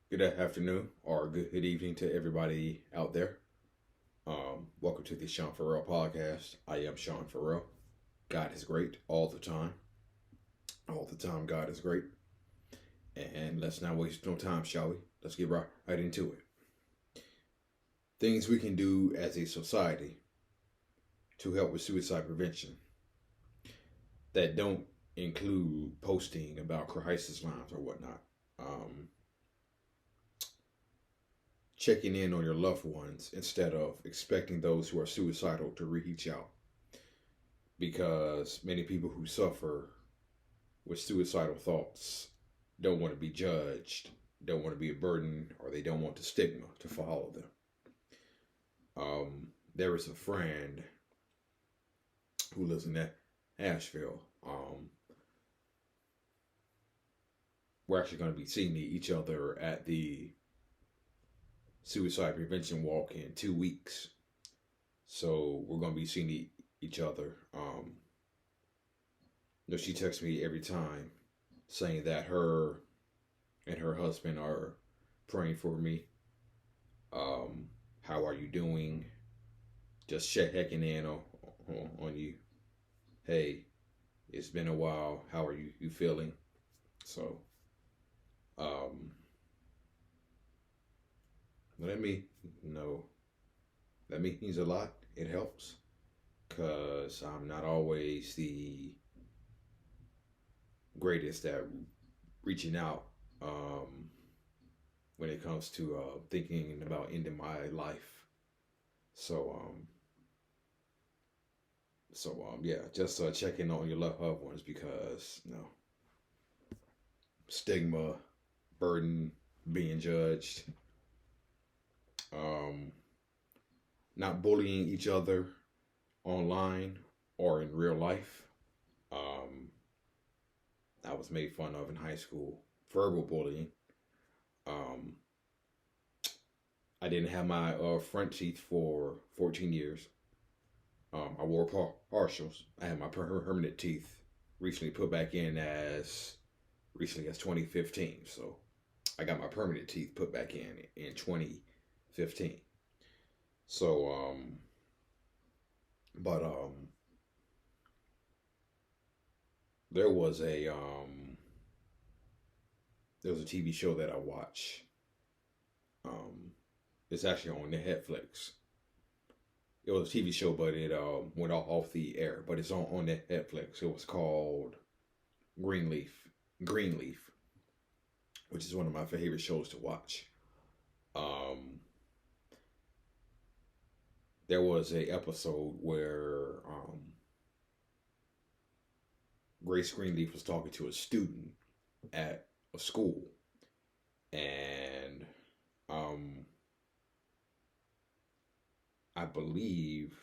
Good afternoon or good evening to everybody out there. Welcome to the Sean Ferrell podcast. I am Sean Ferrell. God is great all the time. All the time, God is great. And let's not waste no time, shall we? Let's get right into it. Things we can do as a society to help with suicide prevention that don't include posting about crisis lines or whatnot. Um, Checking in on your loved ones instead of expecting those who are suicidal to reach out. Because many people who suffer with suicidal thoughts don't want to be judged, don't want to be a burden, or they don't want the stigma to follow them. There is a friend who lives in Asheville. We're actually going to be seeing each other at the suicide prevention walk in 2 weeks. So we're going to be seeing each other. She texts me every time saying that her and her husband are praying for me. How are you doing? Just checking in on you. Hey, it's been a while. How are you feeling? So, let me know. That means a lot. It helps because I'm not always the greatest at reaching out when it comes to thinking about ending my life. So, yeah, just checking on your loved ones because stigma, burden, being judged, um, not bullying each other online or in real life. I was made fun of in high school. Verbal bullying. Um, I didn't have my front teeth for 14 years. I wore partials. I had my permanent teeth recently put back in as recently as 2015. So I got my permanent teeth put back in 2015. So but there was a TV show that I watch. It's actually on Netflix. It was a TV show, but it went off the air. But it's on Netflix. It was called Greenleaf. Greenleaf, which is one of my favorite shows to watch. There was a episode where Grace Greenleaf was talking to a student at a school, and I believe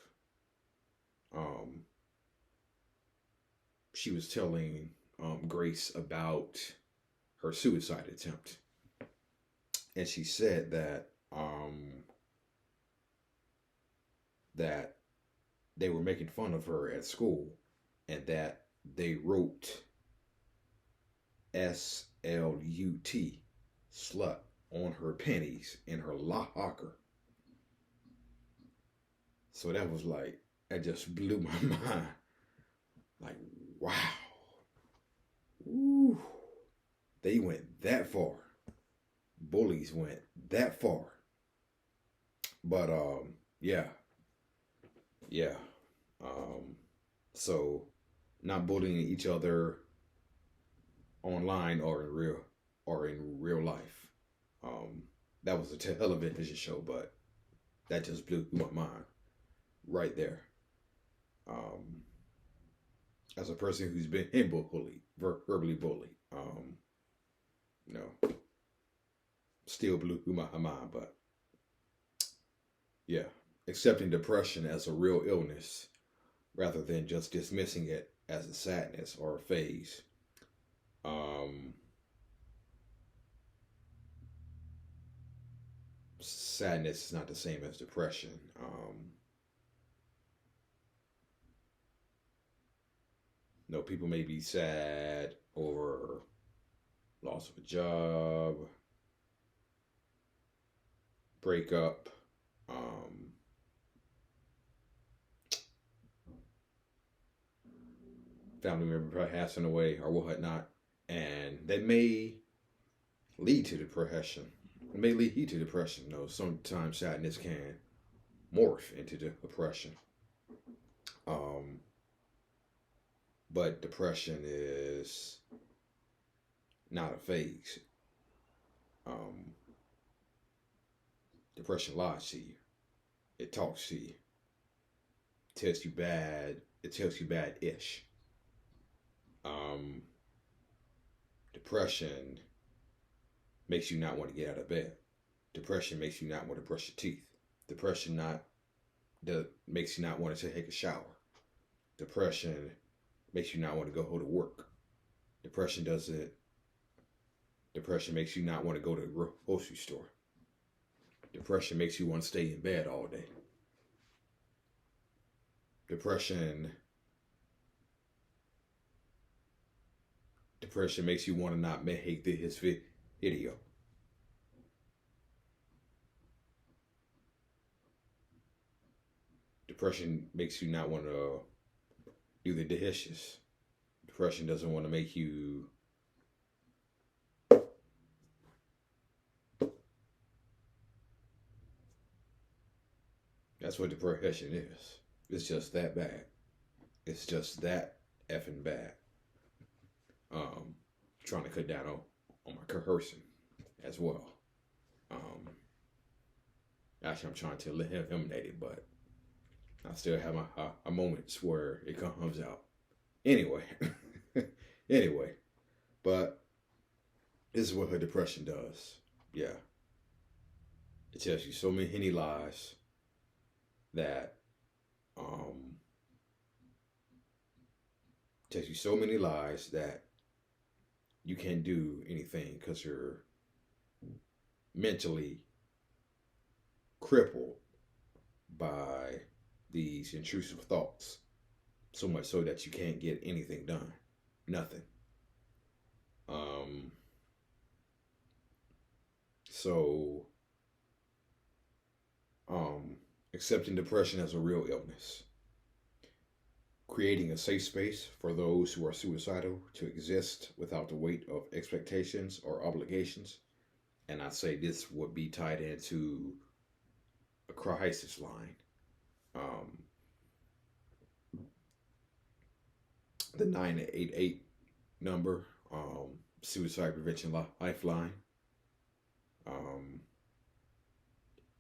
she was telling Grace about her suicide attempt, and she said that they were making fun of her at school, and that they wrote SLUT, slut, on her panties in her locker. So that was like, that just blew my mind. Like, wow. Ooh. They went that far. Bullies went that far. But yeah. Yeah. So not bullying each other online or in real life. That was a television show, but that just blew my mind right there. As a person who's been bullied, verbally bullied, still blew my mind. But yeah, accepting depression as a real illness rather than just dismissing it as a sadness or a phase. Sadness is not the same as depression. People may be sad over loss of a job, breakup, family member passing away or whatnot, and that may lead to depression. It may lead to depression. You know, sometimes sadness can morph into depression. Um, but depression is not a phase. Um, Depression lies to you. It talks to you. It tells you bad. It tells you bad-ish. Depression makes you not want to get out of bed. Depression makes you not want to brush your teeth. Depression makes you not want to take a shower. Depression makes you not want to go to work. Depression makes you not want to go to the grocery store. Depression makes you want to stay in bed all day. Depression makes you want to not make his video. Depression makes you not want to do the dishes. Depression doesn't want to make you That's what depression is. It's just that bad. It's just that effing bad. Trying to cut down on my cursing as well. Actually, I'm trying to eliminate it, but I still have my moments where it comes out. Anyway, but this is what her depression does. Yeah. It tells you so many lies that you can't do anything because you're mentally crippled by these intrusive thoughts, so much so that you can't get anything done. Nothing. So accepting depression as a real illness, creating a safe space for those who are suicidal to exist without the weight of expectations or obligations. And I say this would be tied into a crisis line. The 988 number, Suicide Prevention Lifeline.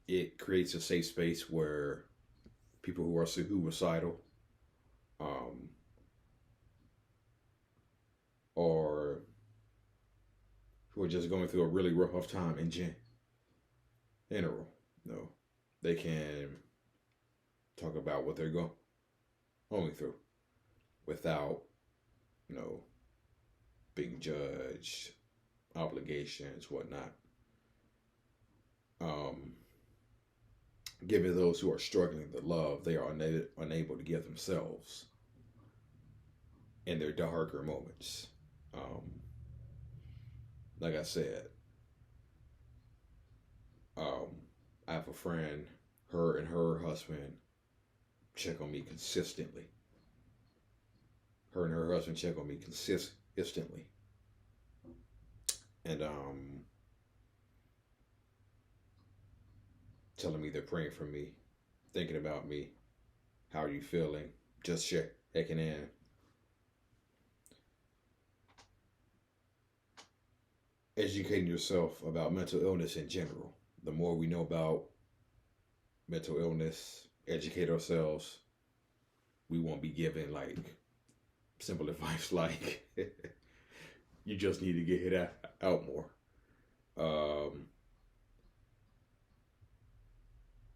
It creates a safe space where people who are suicidal or who are just going through a really rough time in general, they can talk about what they're going through without, being judged, obligations, whatnot. Giving those who are struggling the love they are unable to give themselves in their darker moments. Like I said, I have a friend, her and her husband check on me consistently. Her and her husband check on me consistently. And telling me they're praying for me, thinking about me, how are you feeling, just checking in. Educating yourself about mental illness in general. The more we know about mental illness, educate ourselves, we won't be given simple advice like you just need to get it out more.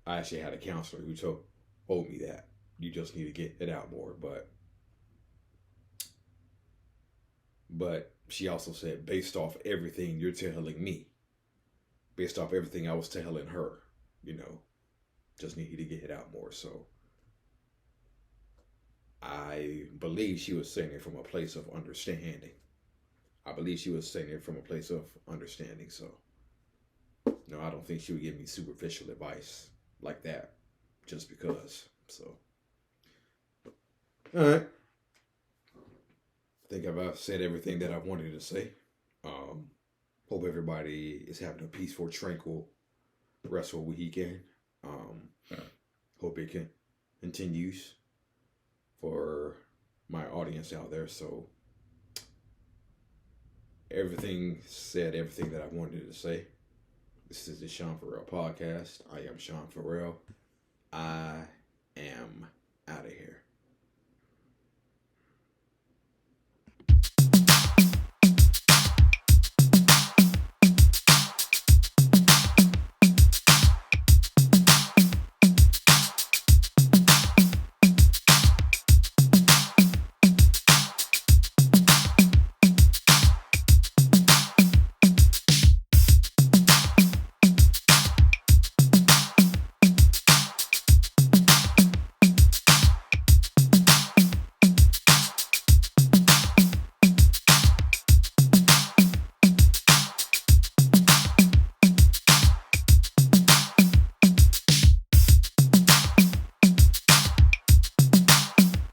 I actually had a counselor who told me that you just need to get it out more, but she also said, based off everything you're telling me, based off everything I was telling her, just need to get it out more. So I believe she was saying it from a place of understanding. So No, I don't think she would give me superficial advice like that just because. So, all right. I think I've said everything that I wanted to say. Hope everybody is having a peaceful, tranquil, restful weekend. Hope it continues for my audience out there. So, everything that I wanted to say. This is the Sean Ferrell podcast. I am Sean Ferrell. I am out of here.